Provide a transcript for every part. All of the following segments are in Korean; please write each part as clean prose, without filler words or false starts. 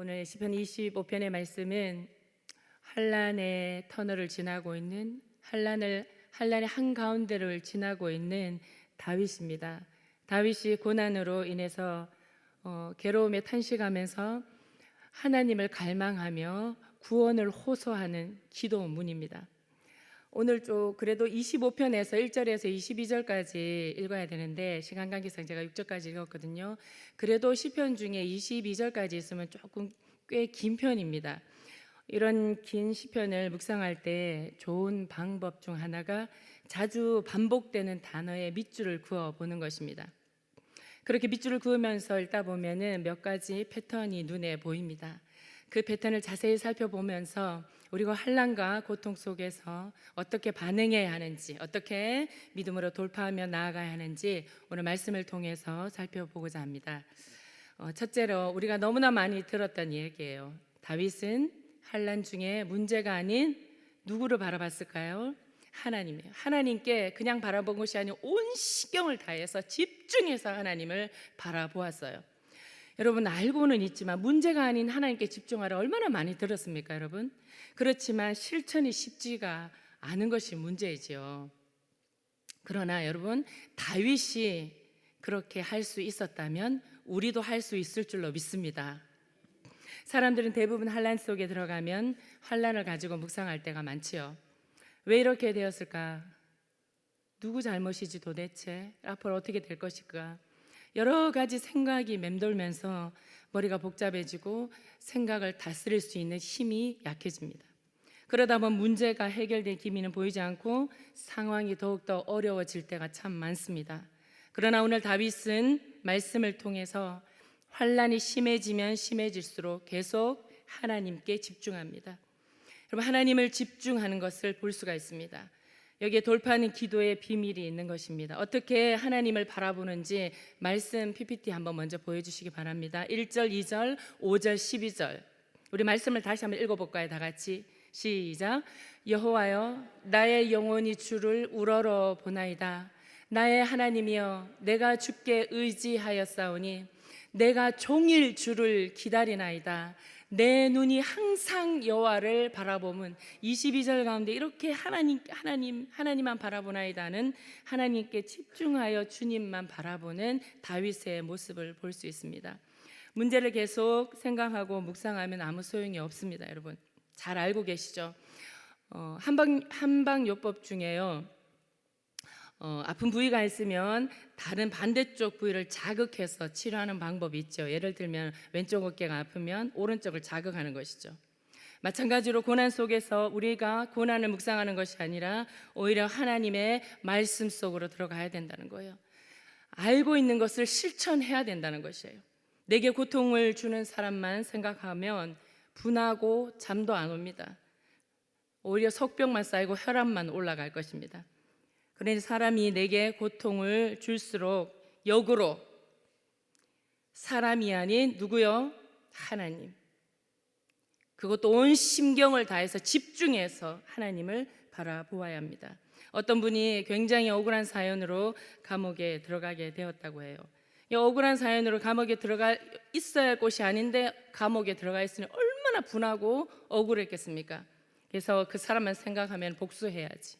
오늘 시편 25편의 말씀은 한란의 터널을 지나고 있는 한란의 한가운데를 지나고 있는 다윗입니다. 다윗이 고난으로 인해서 괴로움에 탄식하면서 하나님을 갈망하며 구원을 호소하는 기도문입니다. 오늘 그래도 25편에서 1절에서 22절까지 읽어야 되는데 시간 관계상 제가 6절까지 읽었거든요. 그래도 시편 중에 22절까지 있으면 조금 꽤 긴 편입니다. 이런 긴 시편을 묵상할 때 좋은 방법 중 하나가 자주 반복되는 단어의 밑줄을 그어 보는 것입니다. 그렇게 밑줄을 그으면서 읽다 보면은 몇 가지 패턴이 눈에 보입니다. 그 패턴을 자세히 살펴보면서 우리가 환난과 고통 속에서 어떻게 반응해야 하는지, 어떻게 믿음으로 돌파하며 나아가야 하는지 오늘 말씀을 통해서 살펴보고자 합니다. 첫째로 우리가 너무나 많이 들었던 얘기예요. 다윗은 환난 중에 문제가 아닌 누구를 바라봤을까요? 하나님이에요. 하나님께 그냥 바라본 것이 아니고 온 신경을 다해서 집중해서 하나님을 바라보았어요. 여러분 알고는 있지만 문제가 아닌 하나님께 집중하라 얼마나 많이 들었습니까, 여러분? 그렇지만 실천이 쉽지가 않은 것이 문제이지요. 그러나 여러분 다윗이 그렇게 할 수 있었다면 우리도 할 수 있을 줄로 믿습니다. 사람들은 대부분 환난 속에 들어가면 환난을 가지고 묵상할 때가 많지요. 왜 이렇게 되었을까? 누구 잘못이지 도대체? 앞으로 어떻게 될 것일까? 여러 가지 생각이 맴돌면서 머리가 복잡해지고 생각을 다스릴 수 있는 힘이 약해집니다. 그러다 보면 문제가 해결될 기미는 보이지 않고 상황이 더욱더 어려워질 때가 참 많습니다. 그러나 오늘 다윗은 말씀을 통해서 환난이 심해지면 심해질수록 계속 하나님께 집중합니다. 여러분 하나님을 집중하는 것을 볼 수가 있습니다. 여기에 돌파하는 기도의 비밀이 있는 것입니다. 어떻게 하나님을 바라보는지 말씀 PPT 한번 먼저 보여주시기 바랍니다. 1절, 2절, 5절, 12절 우리 말씀을 다시 한번 읽어볼까요? 다 같이 시작. 여호와여 나의 영혼이 주를 우러러 보나이다. 나의 하나님이여 내가 주께 의지하였사오니 내가 종일 주를 기다리나이다. 내 눈이 항상 여호와를 바라보면 22절 가운데 이렇게 하나님만 바라보나이다는 하나님께 집중하여 주님만 바라보는 다윗의 모습을 볼 수 있습니다. 문제를 계속 생각하고 묵상하면 아무 소용이 없습니다. 여러분 잘 알고 계시죠? 한방요법 중에요. 아픈 부위가 있으면 다른 반대쪽 부위를 자극해서 치료하는 방법이 있죠. 예를 들면 왼쪽 어깨가 아프면 오른쪽을 자극하는 것이죠. 마찬가지로 고난 속에서 우리가 고난을 묵상하는 것이 아니라 오히려 하나님의 말씀 속으로 들어가야 된다는 거예요. 알고 있는 것을 실천해야 된다는 것이에요. 내게 고통을 주는 사람만 생각하면 분하고 잠도 안 옵니다. 오히려 속병만 쌓이고 혈압만 올라갈 것입니다. 그러니 사람이 내게 고통을 줄수록 역으로 사람이 아닌 누구요? 하나님. 그것도 온 심경을 다해서 집중해서 하나님을 바라보아야 합니다. 어떤 분이 굉장히 억울한 사연으로 감옥에 들어가게 되었다고 해요. 이 억울한 사연으로 감옥에 들어가 있어야 할 곳이 아닌데 감옥에 들어가 있으니 얼마나 분하고 억울했겠습니까? 그래서 그 사람만 생각하면 복수해야지.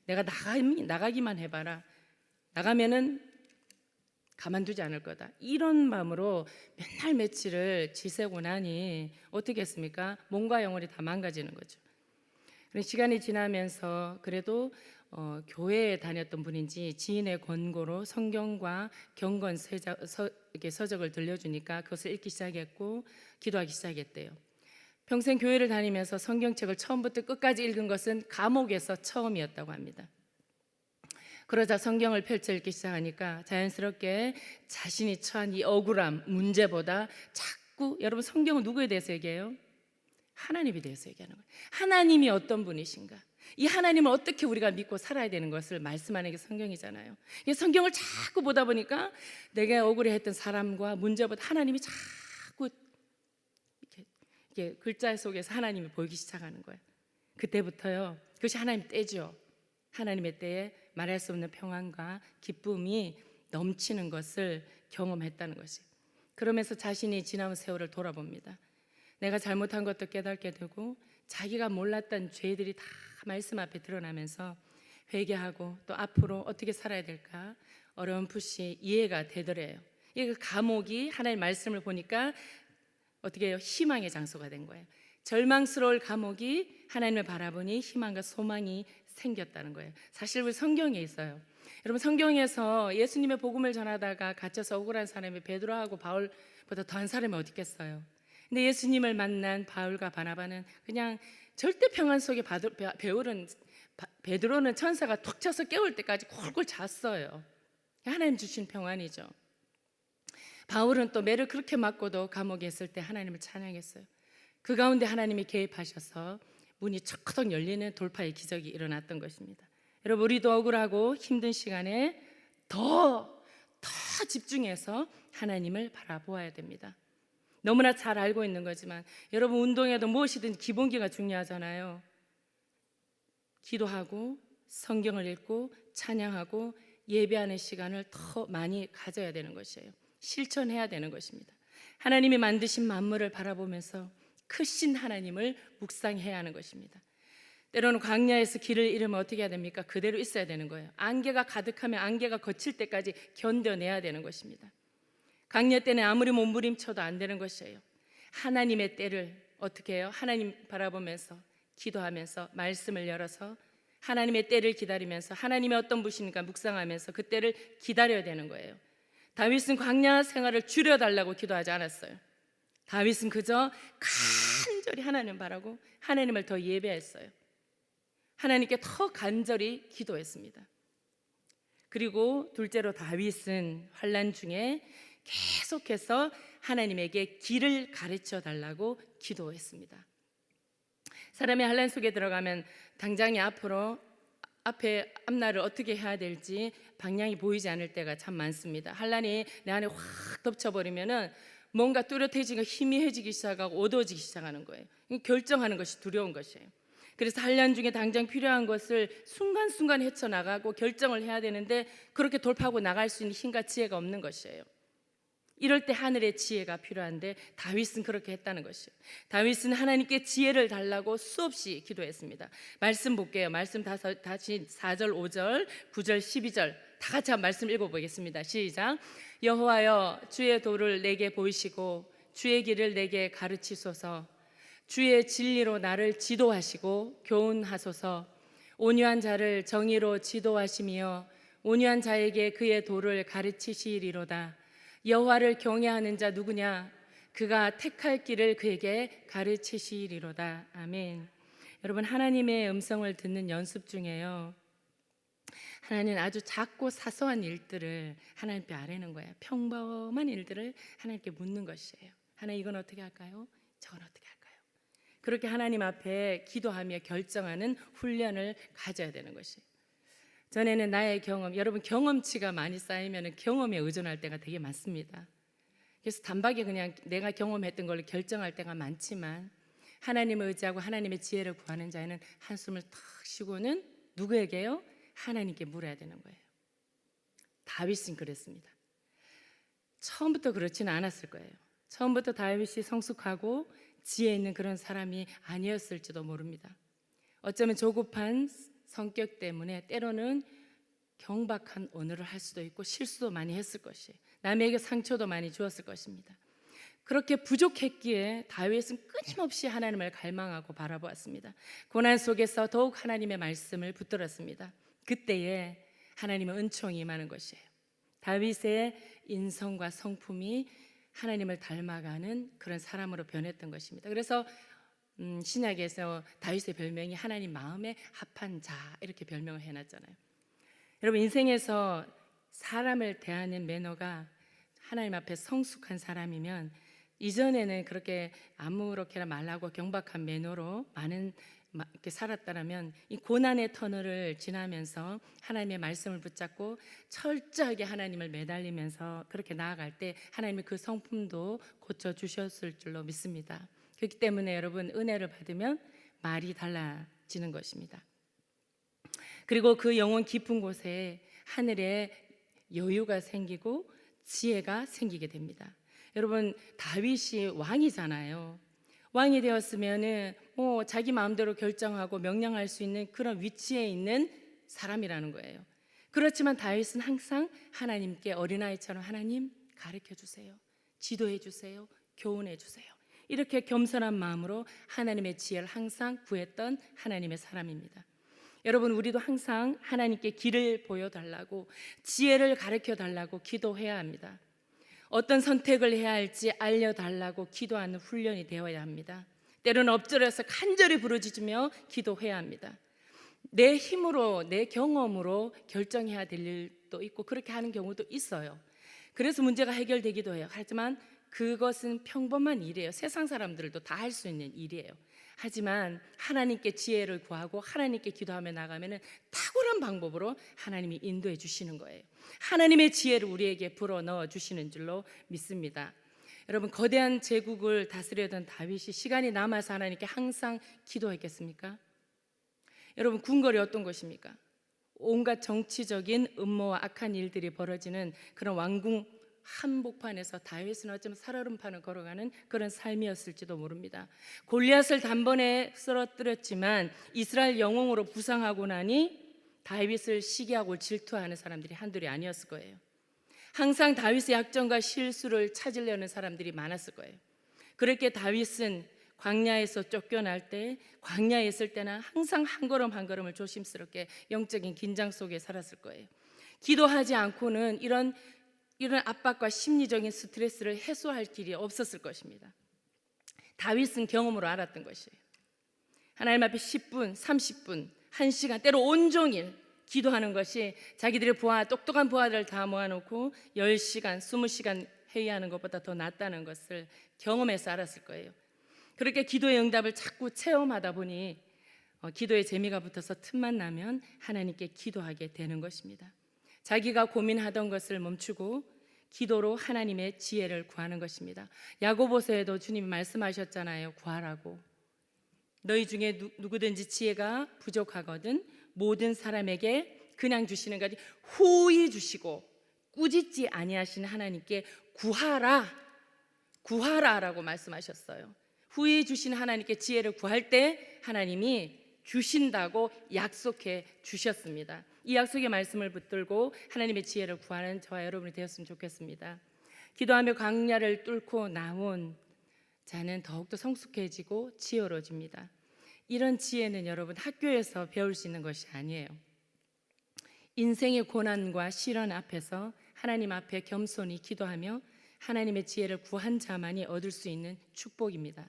내가 나가기만 해봐라. 나가면은 가만두지 않을 거다. 이런 마음으로 맨날 며칠을 지새고 나니 어떻게 했습니까? 몸과 영혼이 다 망가지는 거죠. 시간이 지나면서 그래도 교회에 다녔던 분인지 지인의 권고로 성경과 경건 서적을 들려주니까 그것을 읽기 시작했고 기도하기 시작했대요. 평생 교회를 다니면서 성경책을 처음부터 끝까지 읽은 것은 감옥에서 처음이었다고 합니다. 그러자 성경을 펼쳐 읽기 시작하니까 자연스럽게 자신이 처한 이 억울함, 문제보다 자꾸 여러분 성경은 누구에 대해서 얘기해요? 하나님에 대해서 얘기하는 거예요. 하나님이 어떤 분이신가? 이 하나님을 어떻게 우리가 믿고 살아야 되는 것을 말씀하는 게 성경이잖아요. 성경을 자꾸 보다 보니까 내가 억울해했던 사람과 문제보다 하나님이 자꾸 이렇게 글자 속에서 하나님이 보이기 시작하는 거예요. 그때부터요. 그것이 하나님 때죠. 하나님의 때에 말할 수 없는 평안과 기쁨이 넘치는 것을 경험했다는 것이에요. 그러면서 자신이 지나온 세월을 돌아봅니다. 내가 잘못한 것도 깨닫게 되고 자기가 몰랐던 죄들이 다 말씀 앞에 드러나면서 회개하고 또 앞으로 어떻게 살아야 될까 어렴풋이 이해가 되더래요. 이 감옥이 하나님의 말씀을 보니까 어떻게 해요? 희망의 장소가 된 거예요. 절망스러울 감옥이 하나님을 바라보니 희망과 소망이 생겼다는 거예요. 사실 우리 성경에 있어요. 여러분, 성경에서 예수님의 복음을 전하다가 갇혀서 억울한 사람이 베드로하고 바울보다 더한 사람이 어디 있겠어요. 근데 예수님을 만난 바울과 바나바는 그냥 절대 평안 속에 베드로는 천사가 툭 쳐서 깨울 때까지 굴굴 잤어요. 하나님 주신 평안이죠. 바울은 또 매를 그렇게 맞고도 감옥에 있을 때 하나님을 찬양했어요. 그 가운데 하나님이 개입하셔서 문이 척커덕 열리는 돌파의 기적이 일어났던 것입니다. 여러분, 우리도 억울하고 힘든 시간에 더 집중해서 하나님을 바라보아야 됩니다. 너무나 잘 알고 있는 거지만 여러분, 운동에도 무엇이든 기본기가 중요하잖아요. 기도하고 성경을 읽고 찬양하고 예배하는 시간을 더 많이 가져야 되는 것이에요. 실천해야 되는 것입니다. 하나님이 만드신 만물을 바라보면서 크신 하나님을 묵상해야 하는 것입니다. 때로는 광야에서 길을 잃으면 어떻게 해야 됩니까? 그대로 있어야 되는 거예요. 안개가 가득하면 안개가 거칠 때까지 견뎌내야 되는 것입니다. 광야 때는 아무리 몸부림쳐도 안 되는 것이에요. 하나님의 때를 어떻게 해요? 하나님 바라보면서 기도하면서 말씀을 열어서 하나님의 때를 기다리면서 하나님이 어떤 분이신가 묵상하면서 그 때를 기다려야 되는 거예요. 다윗은 광야 생활을 줄여달라고 기도하지 않았어요. 다윗은 그저 간절히 하나님 바라고 하나님을 더 예배했어요. 하나님께 더 간절히 기도했습니다. 그리고 둘째로 다윗은 환난 중에 계속해서 하나님에게 길을 가르쳐 달라고 기도했습니다. 사람이 환난 속에 들어가면 당장에 앞날을 어떻게 해야 될지 방향이 보이지 않을 때가 참 많습니다. 환난이 내 안에 확 덮쳐버리면은 뭔가 뚜렷해지고 희미해지기 시작하고 어두워지기 시작하는 거예요. 결정하는 것이 두려운 것이에요. 그래서 환난 중에 당장 필요한 것을 순간순간 헤쳐나가고 결정을 해야 되는데 그렇게 돌파하고 나갈 수 있는 힘과 지혜가 없는 것이에요. 이럴 때 하늘의 지혜가 필요한데 다윗은 그렇게 했다는 것이에요. 다윗은 하나님께 지혜를 달라고 수없이 기도했습니다. 말씀 볼게요. 말씀 다시 4절, 5절, 9절, 12절 다 같이 한번 말씀 읽어보겠습니다. 시작. 여호와여, 주의 도를 내게 보이시고 주의 길을 내게 가르치소서. 주의 진리로 나를 지도하시고 교훈하소서. 온유한 자를 정의로 지도하시며 온유한 자에게 그의 도를 가르치시리로다. 여호와를 경외하는 자 누구냐? 그가 택할 길을 그에게 가르치시리로다. 아멘. 여러분, 하나님의 음성을 듣는 연습 중에요, 하나님은 아주 작고 사소한 일들을 하나님께 아뢰는 거예요. 평범한 일들을 하나님께 묻는 것이에요. 하나님, 이건 어떻게 할까요? 저건 어떻게 할까요? 그렇게 하나님 앞에 기도하며 결정하는 훈련을 가져야 되는 것이에요. 전에는 나의 경험, 여러분 경험치가 많이 쌓이면 경험에 의존할 때가 되게 많습니다. 그래서 단박에 그냥 내가 경험했던 걸 결정할 때가 많지만 하나님을 의지하고 하나님의 지혜를 구하는 자에는 한숨을 탁 쉬고는 누구에게요? 하나님께 물어야 되는 거예요. 다윗은 그랬습니다. 처음부터 그렇지는 않았을 거예요. 처음부터 다윗이 성숙하고 지혜 있는 그런 사람이 아니었을지도 모릅니다. 어쩌면 조급한 성격 때문에 때로는 경박한 언어를 할 수도 있고 실수도 많이 했을 것이에요. 남에게 상처도 많이 주었을 것입니다. 그렇게 부족했기에 다윗은 끊임없이 하나님을 갈망하고 바라보았습니다. 고난 속에서 더욱 하나님의 말씀을 붙들었습니다. 그때에 하나님의 은총이 임하는 것이에요. 다윗의 인성과 성품이 하나님을 닮아가는 그런 사람으로 변했던 것입니다. 그래서 신약에서 다윗의 별명이 하나님 마음에 합한 자, 이렇게 별명을 해놨잖아요. 여러분, 인생에서 사람을 대하는 매너가 하나님 앞에 성숙한 사람이면 이전에는 그렇게 아무렇게나 말하고 경박한 매너로 많은 이렇게 살았다면 이 고난의 터널을 지나면서 하나님의 말씀을 붙잡고 철저하게 하나님을 매달리면서 그렇게 나아갈 때 하나님이 그 성품도 고쳐주셨을 줄로 믿습니다. 그렇기 때문에 여러분, 은혜를 받으면 말이 달라지는 것입니다. 그리고 그 영혼 깊은 곳에 하늘의 여유가 생기고 지혜가 생기게 됩니다. 여러분, 다윗이 왕이잖아요. 왕이 되었으면은 뭐 자기 마음대로 결정하고 명령할 수 있는 그런 위치에 있는 사람이라는 거예요. 그렇지만 다윗은 항상 하나님께 어린아이처럼 하나님 가르쳐 주세요. 지도해 주세요. 교훈해 주세요. 이렇게 겸손한 마음으로 하나님의 지혜를 항상 구했던 하나님의 사람입니다. 여러분, 우리도 항상 하나님께 길을 보여달라고, 지혜를 가르쳐 달라고 기도해야 합니다. 어떤 선택을 해야 할지 알려달라고 기도하는 훈련이 되어야 합니다. 때로는 엎드려서 간절히 부르짖으며 기도해야 합니다. 내 힘으로, 내 경험으로 결정해야 될 일도 있고 그렇게 하는 경우도 있어요. 그래서 문제가 해결되기도 해요. 하지만 그것은 평범한 일이에요. 세상 사람들도 다 할 수 있는 일이에요. 하지만 하나님께 지혜를 구하고 하나님께 기도하며 나가면 탁월한 방법으로 하나님이 인도해 주시는 거예요. 하나님의 지혜를 우리에게 불어넣어 주시는 줄로 믿습니다. 여러분, 거대한 제국을 다스려던 다윗이 시간이 남아서 하나님께 항상 기도했겠습니까? 여러분, 궁궐이 어떤 것입니까? 온갖 정치적인 음모와 악한 일들이 벌어지는 그런 왕궁 한복판에서 다윗은 어쩌면 살얼음판을 걸어가는 그런 삶이었을지도 모릅니다. 골리앗을 단번에 쓰러뜨렸지만 이스라엘 영웅으로 부상하고 나니 다윗을 시기하고 질투하는 사람들이 한둘이 아니었을 거예요. 항상 다윗의 약점과 실수를 찾으려는 사람들이 많았을 거예요. 그렇게 다윗은 광야에서 쫓겨날 때, 광야에 있을 때나 항상 한 걸음 한 걸음을 조심스럽게 영적인 긴장 속에 살았을 거예요. 기도하지 않고는 이런 압박과 심리적인 스트레스를 해소할 길이 없었을 것입니다. 다윗은 경험으로 알았던 것이에요. 하나님 앞에 10분, 30분, 1시간, 때로 온종일 기도하는 것이 자기들의 똑똑한 부하들을 다 모아놓고 10시간, 20시간 회의하는 것보다 더 낫다는 것을 경험해서 알았을 거예요. 그렇게 기도의 응답을 자꾸 체험하다 보니 기도의 재미가 붙어서 틈만 나면 하나님께 기도하게 되는 것입니다. 자기가 고민하던 것을 멈추고 기도로 하나님의 지혜를 구하는 것입니다. 야고보서에도 주님이 말씀하셨잖아요. 구하라고. 너희 중에 누구든지 지혜가 부족하거든 모든 사람에게 그냥 주시는 것이 후히 주시고 꾸짖지 아니하시는 하나님께 구하라라고 말씀하셨어요. 후히 주신 하나님께 지혜를 구할 때 하나님이 주신다고 약속해 주셨습니다. 이 약속의 말씀을 붙들고 하나님의 지혜를 구하는 저와 여러분이 되었으면 좋겠습니다. 기도하며 광야를 뚫고 나온 자는 더욱더 성숙해지고 지혜로워집니다. 이런 지혜는 여러분 학교에서 배울 수 있는 것이 아니에요. 인생의 고난과 시련 앞에서 하나님 앞에 겸손히 기도하며 하나님의 지혜를 구한 자만이 얻을 수 있는 축복입니다.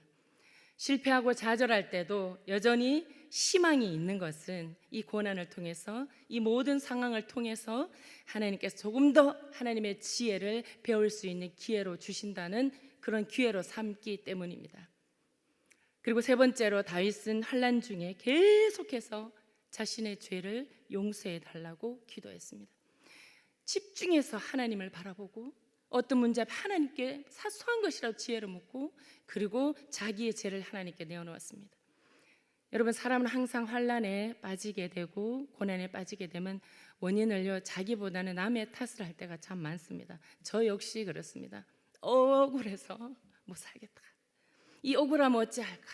실패하고 좌절할 때도 여전히 희망이 있는 것은 이 고난을 통해서, 이 모든 상황을 통해서 하나님께서 조금 더 하나님의 지혜를 배울 수 있는 기회로 주신다는 그런 기회로 삼기 때문입니다. 그리고 세 번째로 다윗은 환난 중에 계속해서 자신의 죄를 용서해 달라고 기도했습니다. 집중해서 하나님을 바라보고 어떤 문제 앞에 하나님께 사소한 것이라도 지혜를 묻고 그리고 자기의 죄를 하나님께 내어놓았습니다. 여러분, 사람은 항상 환난에 빠지게 되고 고난에 빠지게 되면 원인을요 자기보다는 남의 탓을 할 때가 참 많습니다. 저 역시 그렇습니다. 억울해서 못 살겠다, 이 억울하면 어찌할까,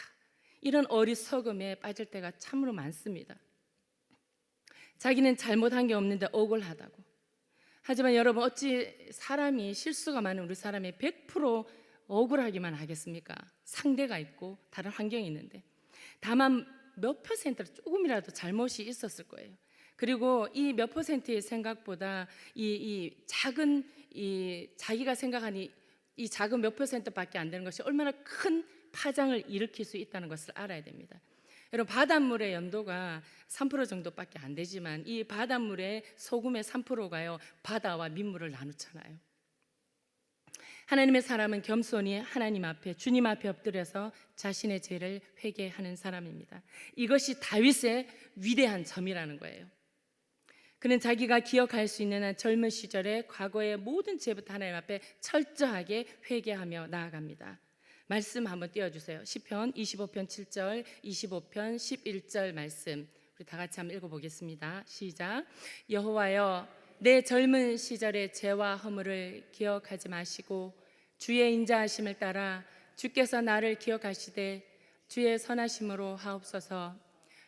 이런 어리석음에 빠질 때가 참으로 많습니다. 자기는 잘못한 게 없는데 억울하다고. 하지만 여러분, 어찌 사람이 실수가 많은 우리 사람이 100% 억울하기만 하겠습니까? 상대가 있고 다른 환경이 있는데 다만 몇 퍼센트로 조금이라도 잘못이 있었을 거예요. 그리고 이 몇 퍼센트의 생각보다 이 작은 자기가 생각하는 이 작은 몇 퍼센트밖에 안 되는 것이 얼마나 큰 파장을 일으킬 수 있다는 것을 알아야 됩니다. 여러분, 바닷물의 염도가 3% 정도밖에 안 되지만 이 바닷물의 소금의 3%가요 바다와 민물을 나누잖아요. 하나님의 사람은 겸손히 하나님 앞에, 주님 앞에 엎드려서 자신의 죄를 회개하는 사람입니다. 이것이 다윗의 위대한 점이라는 거예요. 그는 자기가 기억할 수 있는 한 젊은 시절에 과거의 모든 죄부터 하나님 앞에 철저하게 회개하며 나아갑니다. 말씀 한번 띄워주세요. 시편 25편 7절, 25편 11절 말씀 우리 다 같이 한번 읽어보겠습니다. 시작. 여호와여, 내 젊은 시절의 죄와 허물을 기억하지 마시고 주의 인자하심을 따라 주께서 나를 기억하시되 주의 선하심으로 하옵소서.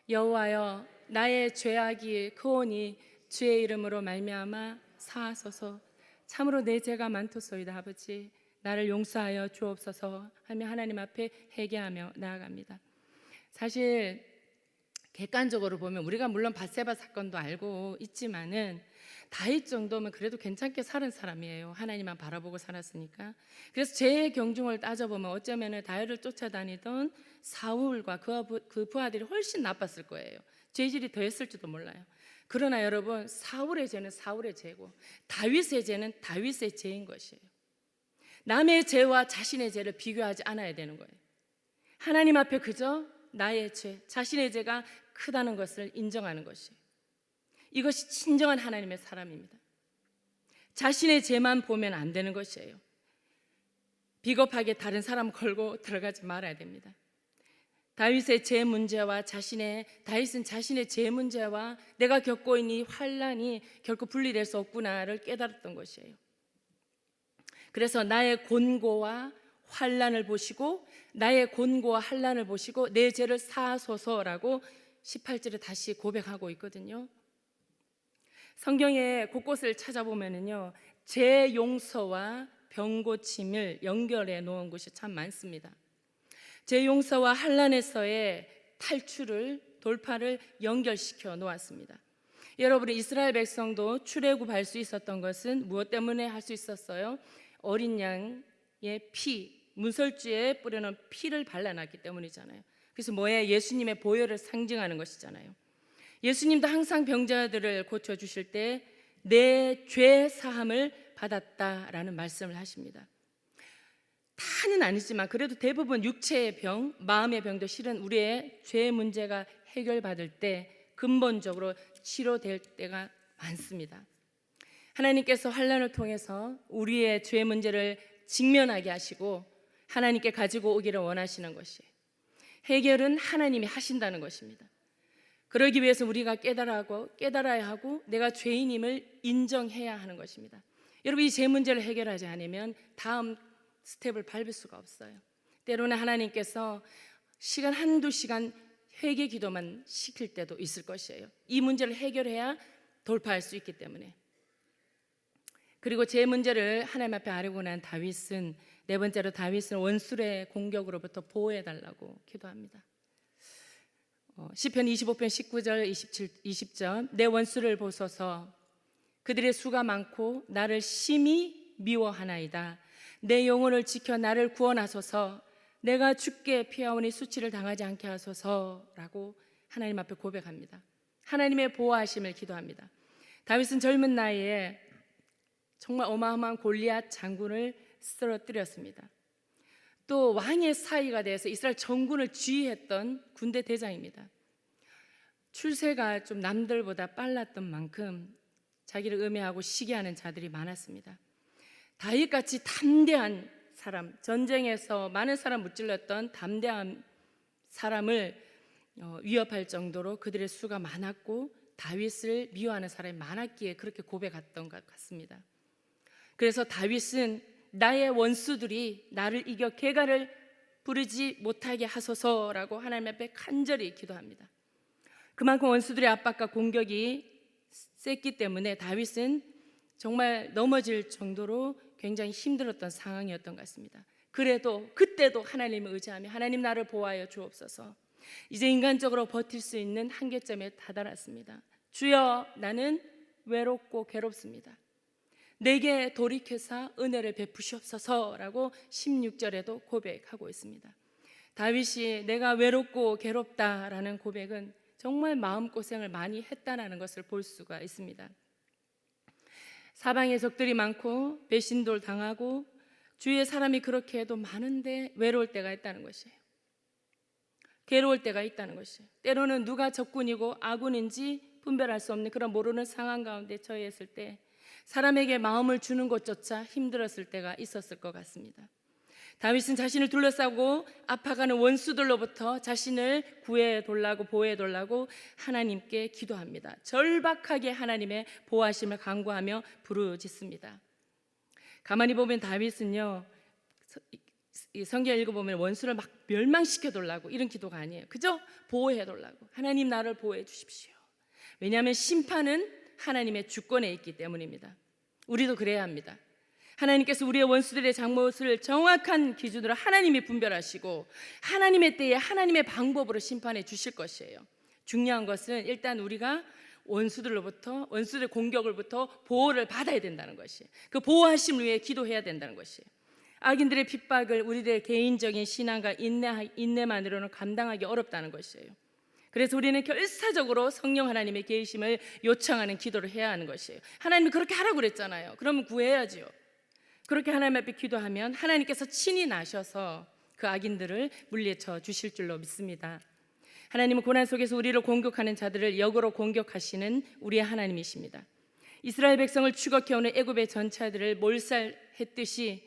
여호와여, 나의 죄악이 크오니 주의 이름으로 말미암아 사하소서. 참으로 내 죄가 많도소이다. 아버지, 나를 용서하여 주옵소서 하며 하나님 앞에 회개하며 나아갑니다. 사실 객관적으로 보면 우리가 물론 밧세바 사건도 알고 있지만은 다윗 정도면 그래도 괜찮게 살은 사람이에요. 하나님만 바라보고 살았으니까. 그래서 죄의 경중을 따져보면 어쩌면 다윗을 쫓아다니던 사울과 그 부하들이 훨씬 나빴을 거예요. 죄질이 더했을지도 몰라요. 그러나 여러분, 사울의 죄는 사울의 죄고 다윗의 죄는 다윗의 죄인 것이에요. 남의 죄와 자신의 죄를 비교하지 않아야 되는 거예요. 하나님 앞에 그저 나의 죄, 자신의 죄가 크다는 것을 인정하는 것이에요. 이것이 진정한 하나님의 사람입니다. 자신의 죄만 보면 안 되는 것이에요. 비겁하게 다른 사람 걸고 들어가지 말아야 됩니다. 다윗의 죄 문제와 다윗은 자신의 죄 문제와 내가 겪고 있는 이 환난이 결코 분리될 수 없구나를 깨달았던 것이에요. 그래서 나의 곤고와 환난을 보시고 내 죄를 사하소서라고 18절에 다시 고백하고 있거든요. 성경의 곳곳을 찾아보면은요, 죄 용서와 병 고침을 연결해 놓은 곳이 참 많습니다. 죄 용서와 환난에서의 돌파를 연결시켜 놓았습니다. 여러분, 이스라엘 백성도 출애굽할 수 있었던 것은 무엇 때문에 할 수 있었어요? 어린 양의 피, 문설주에 뿌려놓은 피를 발라놨기 때문이잖아요. 그래서 예수님의 보혈을 상징하는 것이잖아요. 예수님도 항상 병자들을 고쳐주실 때 내 죄 사함을 받았다라는 말씀을 하십니다. 다는 아니지만 그래도 대부분 육체의 병, 마음의 병도 실은 우리의 죄 문제가 해결받을 때 근본적으로 치료될 때가 많습니다. 하나님께서 환난을 통해서 우리의 죄 문제를 직면하게 하시고 하나님께 가지고 오기를 원하시는 것이에요. 해결은 하나님이 하신다는 것입니다. 그러기 위해서 우리가 깨달아야 하고 내가 죄인임을 인정해야 하는 것입니다. 여러분, 이 죄 문제를 해결하지 않으면 다음 스텝을 밟을 수가 없어요. 때로는 하나님께서 한두 시간 회개 기도만 시킬 때도 있을 것이에요. 이 문제를 해결해야 돌파할 수 있기 때문에. 그리고 죄 문제를 하나님 앞에 아뢰고 난 네 번째로 다윗은 원수의 공격으로부터 보호해달라고 기도합니다. 시편 25편 19절 20절 내 원수를 보소서. 그들의 수가 많고 나를 심히 미워하나이다. 내 영혼을 지켜 나를 구원하소서. 내가 죽게 피하오니 수치를 당하지 않게 하소서라고 하나님 앞에 고백합니다. 하나님의 보호하심을 기도합니다. 다윗은 젊은 나이에 정말 어마어마한 골리앗 장군을 쓰러뜨렸습니다. 또 왕의 사위가 돼서 이스라엘 전군을 지휘했던 군대 대장입니다. 출세가 좀 남들보다 빨랐던 만큼 자기를 음해하고 시기하는 자들이 많았습니다. 다윗같이 담대한 사람, 전쟁에서 많은 사람 무찔렀던 담대한 사람을 위협할 정도로 그들의 수가 많았고 다윗을 미워하는 사람이 많았기에 그렇게 고백했던 것 같습니다. 그래서 다윗은 나의 원수들이 나를 이겨 개가를 부르지 못하게 하소서라고 하나님 앞에 간절히 기도합니다. 그만큼 원수들의 압박과 공격이 셌기 때문에 다윗은 정말 넘어질 정도로 굉장히 힘들었던 상황이었던 것 같습니다. 그래도 그때도 하나님을 의지하며 하나님 나를 보호하여 주옵소서. 이제 인간적으로 버틸 수 있는 한계점에 다다랐습니다. 주여, 나는 외롭고 괴롭습니다. 내게 돌이켜서 은혜를 베푸시옵소서라고 16절에도 고백하고 있습니다. 다윗이 내가 외롭고 괴롭다라는 고백은 정말 마음고생을 많이 했다는 것을 볼 수가 있습니다. 사방에 적들이 많고 배신도 당하고 주위에 사람이 그렇게 해도 많은데 외로울 때가 있다는 것이에요. 괴로울 때가 있다는 것이에요. 때로는 누가 적군이고 아군인지 분별할 수 없는 그런 모르는 상황 가운데 처해 있을 때 사람에게 마음을 주는 것조차 힘들었을 때가 있었을 것 같습니다. 다윗은 자신을 둘러싸고 아파가는 원수들로부터 자신을 구해달라고 보호해달라고 하나님께 기도합니다. 절박하게 하나님의 보호하심을 간구하며 부르짖습니다. 가만히 보면 다윗은요, 이 성경 읽어보면 원수를 막 멸망시켜 달라고 이런 기도가 아니에요. 그저 보호해 달라고. 하나님 나를 보호해 주십시오. 왜냐하면 심판은 하나님의 주권에 있기 때문입니다. 우리도 그래야 합니다. 하나님께서 우리의 원수들의 잘못을 정확한 기준으로 하나님이 분별하시고 하나님의 때에 하나님의 방법으로 심판해 주실 것이에요. 중요한 것은 일단 우리가 원수들의 공격으로부터 보호를 받아야 된다는 것이에요. 그 보호하심을 위해 기도해야 된다는 것이에요. 악인들의 핍박을 우리들의 개인적인 신앙과 인내만으로는 감당하기 어렵다는 것이에요. 그래서 우리는 결사적으로 성령 하나님의 계심을 요청하는 기도를 해야 하는 것이에요. 하나님이 그렇게 하라고 그랬잖아요. 그러면 구해야지요. 그렇게 하나님 앞에 기도하면 하나님께서 친히 나셔서 그 악인들을 물리쳐 주실 줄로 믿습니다. 하나님은 고난 속에서 우리를 공격하는 자들을 역으로 공격하시는 우리의 하나님이십니다. 이스라엘 백성을 추격해오는 애굽의 전차들을 몰살했듯이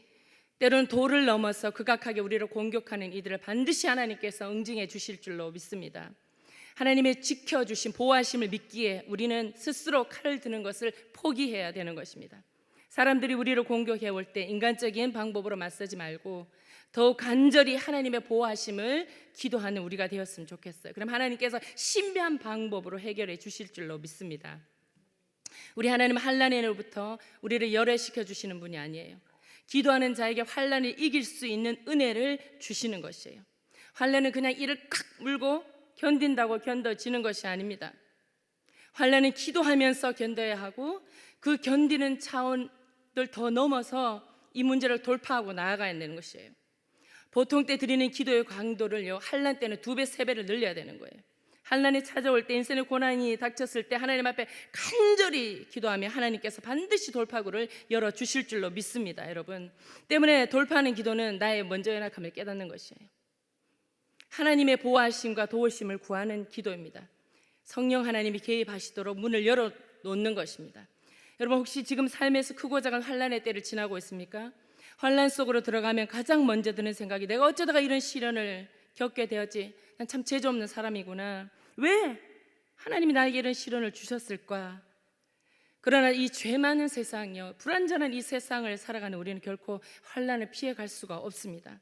때로는 도를 넘어서 극악하게 우리를 공격하는 이들을 반드시 하나님께서 응징해 주실 줄로 믿습니다. 하나님의 지켜주신 보호하심을 믿기에 우리는 스스로 칼을 드는 것을 포기해야 되는 것입니다. 사람들이 우리를 공격해 올 때 인간적인 방법으로 맞서지 말고 더욱 간절히 하나님의 보호하심을 기도하는 우리가 되었으면 좋겠어요. 그럼 하나님께서 신비한 방법으로 해결해 주실 줄로 믿습니다. 우리 하나님은 환난으로부터 우리를 열애시켜 주시는 분이 아니에요. 기도하는 자에게 환난을 이길 수 있는 은혜를 주시는 것이에요. 환난은 그냥 이를 칵 물고 견딘다고 견뎌지는 것이 아닙니다. 환난은 기도하면서 견뎌야 하고 그 견디는 차원들 더 넘어서 이 문제를 돌파하고 나아가야 되는 것이에요. 보통 때 드리는 기도의 강도를요, 환난 때는 2배, 3배를 늘려야 되는 거예요. 환난이 찾아올 때, 인생의 고난이 닥쳤을 때 하나님 앞에 간절히 기도하면 하나님께서 반드시 돌파구를 열어주실 줄로 믿습니다. 여러분, 때문에 돌파하는 기도는 나의 먼저 연약함을 깨닫는 것이에요. 하나님의 보호하심과 도우심을 구하는 기도입니다. 성령 하나님이 개입하시도록 문을 열어놓는 것입니다. 여러분, 혹시 지금 삶에서 크고 작은 환난의 때를 지나고 있습니까? 환난 속으로 들어가면 가장 먼저 드는 생각이, 내가 어쩌다가 이런 시련을 겪게 되었지? 난 참 죄 없는 사람이구나. 왜 하나님이 나에게 이런 시련을 주셨을까? 그러나 이 죄 많은 세상이요, 불완전한 이 세상을 살아가는 우리는 결코 환난을 피해갈 수가 없습니다.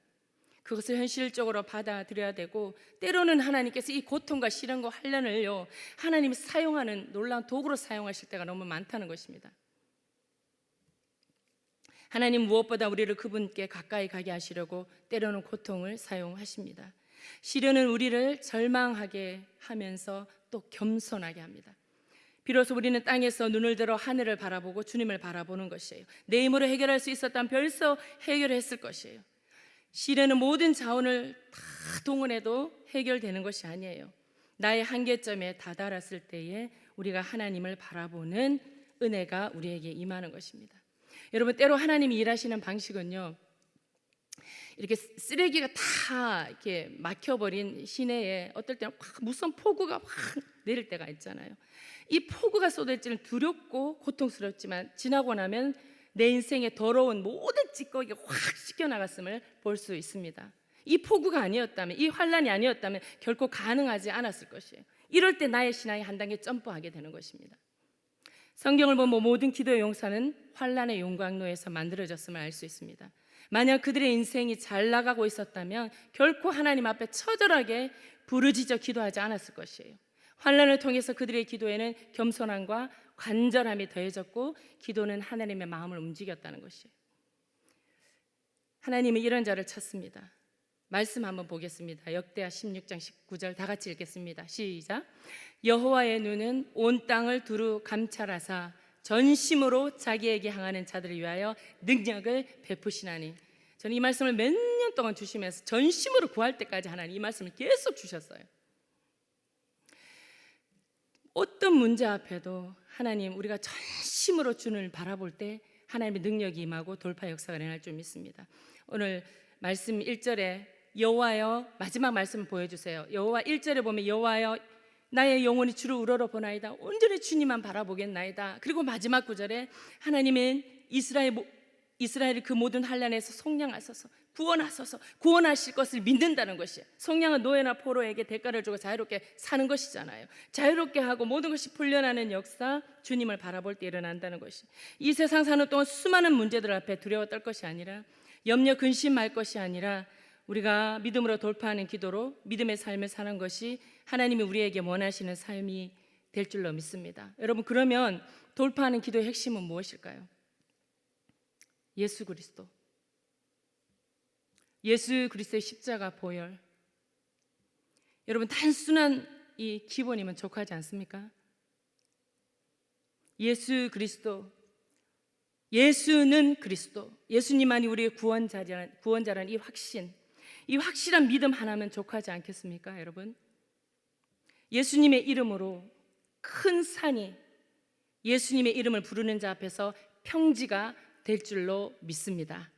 그것을 현실적으로 받아들여야 되고, 때로는 하나님께서 이 고통과 시련과 환난을요, 하나님이 사용하는 놀라운 도구로 사용하실 때가 너무 많다는 것입니다. 하나님 무엇보다 우리를 그분께 가까이 가게 하시려고 때로는 고통을 사용하십니다. 시련은 우리를 절망하게 하면서 또 겸손하게 합니다. 비로소 우리는 땅에서 눈을 들어 하늘을 바라보고 주님을 바라보는 것이에요. 내 힘으로 해결할 수 있었다면 벌써 해결했을 것이에요. 시련은 모든 자원을 다 동원해도 해결되는 것이 아니에요. 나의 한계점에 다다랐을 때에 우리가 하나님을 바라보는 은혜가 우리에게 임하는 것입니다. 여러분, 때로 하나님이 일하시는 방식은요, 이렇게 쓰레기가 다 이렇게 막혀버린 시내에 어떨 때는 확 무서운 폭우가 확 내릴 때가 있잖아요. 이 폭우가 쏟아질지는 두렵고 고통스럽지만 지나고 나면 내 인생의 더러운 모든 찌꺼기가 확 씻겨나갔음을 볼 수 있습니다. 이 폭우가 아니었다면, 이 환난이 아니었다면 결코 가능하지 않았을 것이에요. 이럴 때 나의 신앙이 한 단계 점프하게 되는 것입니다. 성경을 보면 모든 기도의 용사는 환난의 용광로에서 만들어졌음을 알 수 있습니다. 만약 그들의 인생이 잘 나가고 있었다면 결코 하나님 앞에 처절하게 부르짖어 기도하지 않았을 것이에요. 환난을 통해서 그들의 기도에는 겸손함과 간절함이 더해졌고 기도는 하나님의 마음을 움직였다는 것이에요. 하나님은 이런 자를 찾습니다. 말씀 한번 보겠습니다. 역대하 16장 19절 다 같이 읽겠습니다. 시작. 여호와의 눈은 온 땅을 두루 감찰하사 전심으로 자기에게 향하는 자들을 위하여 능력을 베푸시나니. 저는 이 말씀을 몇 년 동안 주시면서 전심으로 구할 때까지 하나님 이 말씀을 계속 주셨어요. 어떤 문제 앞에도 하나님, 우리가 전심으로 주를 바라볼 때 하나님의 능력이 임하고 돌파 역사가 일어날 줄 믿습니다. 오늘 말씀 1절에 여호와여, 마지막 말씀을 보여주세요. 여호와 1절에 보면 여호와여 나의 영혼이 주를 우러러보나이다. 온전히 주님만 바라보겠나이다. 그리고 마지막 구절에 하나님은 이스라엘이 그 모든 환난에서 속량하소서, 구원하소서, 구원하실 것을 믿는다는 것이에요. 속량은 노예나 포로에게 대가를 주고 자유롭게 사는 것이잖아요. 자유롭게 하고 모든 것이 풀려나는 역사, 주님을 바라볼 때 일어난다는 것이. 이 세상 사는 동안 수많은 문제들 앞에 두려워 떨 것이 아니라, 염려 근심할 것이 아니라 우리가 믿음으로 돌파하는 기도로 믿음의 삶을 사는 것이 하나님이 우리에게 원하시는 삶이 될 줄로 믿습니다. 여러분, 그러면 돌파하는 기도의 핵심은 무엇일까요? 예수 그리스도. 예수 그리스도의 십자가 보혈. 여러분, 단순한 이 기본이면 족하지 않습니까? 예수 그리스도. 예수는 그리스도. 예수님만이 우리의 구원자라는 이 확신, 이 확실한 믿음 하나면 족하지 않겠습니까, 여러분? 예수님의 이름으로 큰 산이 예수님의 이름을 부르는 자 앞에서 평지가 될 줄로 믿습니다.